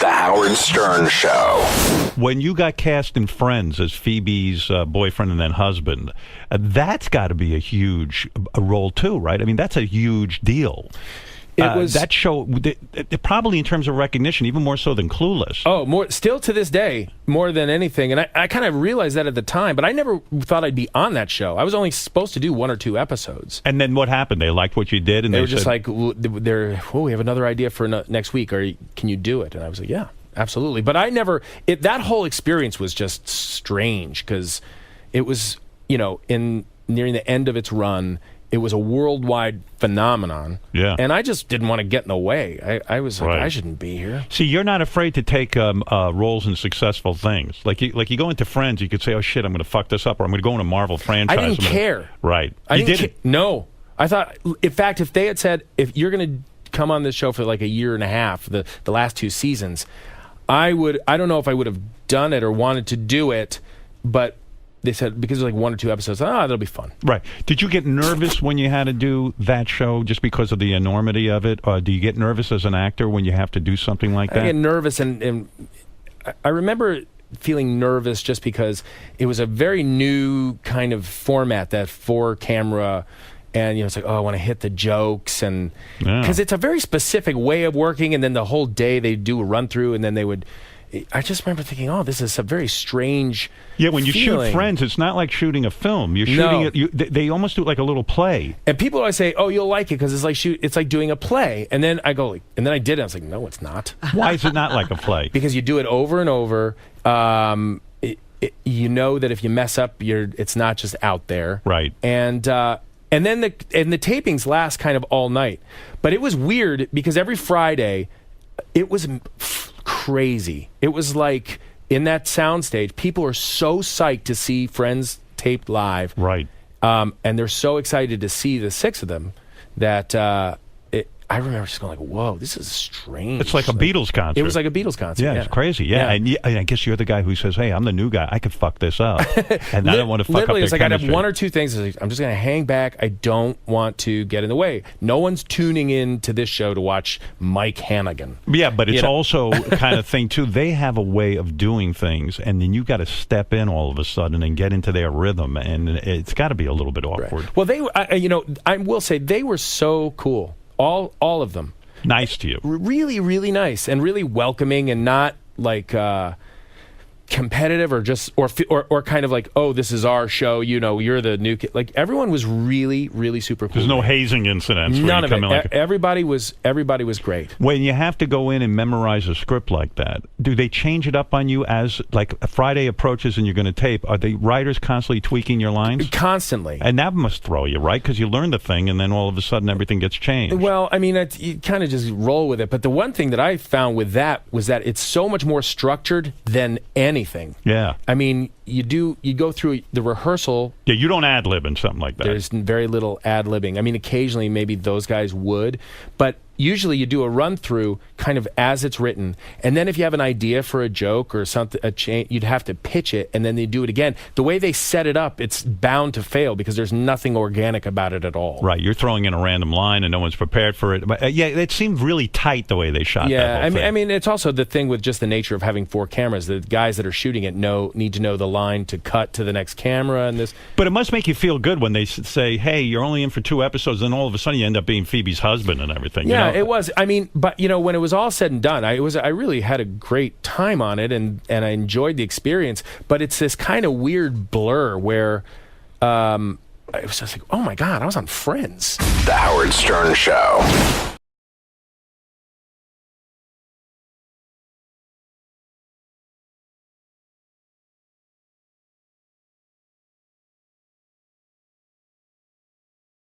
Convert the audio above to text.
The Howard Stern Show. When you got cast in Friends as Phoebe's boyfriend and then husband, that's got to be a huge role too, right? I mean, that's a huge deal. It was that show, probably in terms of recognition, even more so than Clueless. Oh, more still to this day, more than anything. And I kind of realized that at the time, but I never thought I'd be on that show. I was only supposed to do 1 or 2 episodes. And then what happened? They liked what you did, and they were just like, we have another idea for next week, or can you do it? And I was like, yeah, absolutely. But I never, that whole experience was just strange because it was, nearing the end of its run. It was a worldwide phenomenon. Yeah. And I just didn't want to get in the way. I was like, right. I shouldn't be here. See, you're not afraid to take roles in successful things. Like you go into Friends, you could say, oh, shit, I'm going to fuck this up, or I'm going to go in a Marvel franchise. I didn't care. Right. You didn't? No. I thought, in fact, if they had said, if you're going to come on this show for like a year and a half, the last 2 seasons, I don't know if I would have done it or wanted to do it, but they said, because it was like 1 or 2 episodes, that'll be fun. Right. Did you get nervous when you had to do that show just because of the enormity of it? Or do you get nervous as an actor when you have to do something like that? I get nervous, and I remember feeling nervous just because it was a very new kind of format, that 4-camera, and it's like, oh, I want to hit the jokes, and because it's a very specific way of working, and then the whole day they do a run-through, and then they would... I just remember thinking, oh, this is a very strange when you feeling. shoot Friends, it's not like shooting a film. You're shooting it. They almost do it like a little play. And people always say, oh, you'll like it because it's like doing a play. And then I go, and then I did it. I was like, no, it's not. Why is it not like a play? Because you do it over and over. You know that if you mess up, it's not just out there. Right. And then the tapings last kind of all night. But it was weird because every Friday, it was crazy. It was like in that soundstage, people are so psyched to see Friends taped live, right? And they're so excited to see the 6 of them that I remember just going like, "Whoa, this is strange." It's like a Beatles concert. It was like a Beatles concert. Yeah, it's crazy. Yeah. And I guess you're the guy who says, "Hey, I'm the new guy. I could fuck this up," and I don't want to fuck up their it's like chemistry. I'd have 1 or 2 things. I'm just going to hang back. I don't want to get in the way. No one's tuning in to this show to watch Mike Hannigan. Yeah, but it's also kind of thing too. They have a way of doing things, and then you got to step in all of a sudden and get into their rhythm, and it's got to be a little bit awkward. Right. Well, I will say they were so cool. All of them. Nice to you. Really, really nice and really welcoming, and not like competitive or just or kind of like, oh, this is our show, you're the new kid. Like, everyone was really, really super cool. There's no hazing incidents. None of it. Everybody was great. When you have to go in and memorize a script like that, do they change it up on you as like a Friday approaches and you're going to tape? Are the writers constantly tweaking your lines? Constantly. And that must throw you, right? Because you learn the thing and then all of a sudden everything gets changed. Well, I mean, you kind of just roll with it. But the one thing that I found with that was that it's so much more structured than anything. Yeah. I mean, you go through the rehearsal. Yeah, you don't ad-lib in something like that. There's very little ad-libbing. I mean, occasionally maybe those guys would, but usually you do a run-through kind of as it's written, and then if you have an idea for a joke or something, you'd have to pitch it, and then they do it again. The way they set it up, it's bound to fail because there's nothing organic about it at all. Right, you're throwing in a random line and no one's prepared for it. But, it seemed really tight the way they shot that whole thing. I mean, it's also the thing with just the nature of having 4 cameras. The guys that are shooting it need to know the line to cut to the next camera and this. But it must make you feel good when they say, "Hey, you're only in for 2 episodes," and all of a sudden you end up being Phoebe's husband and everything. Yeah, it was. I mean, but when it was all said and done, I really had a great time on it, and I enjoyed the experience. But it's this kind of weird blur where it was just like, oh my God, I was on Friends. The Howard Stern Show.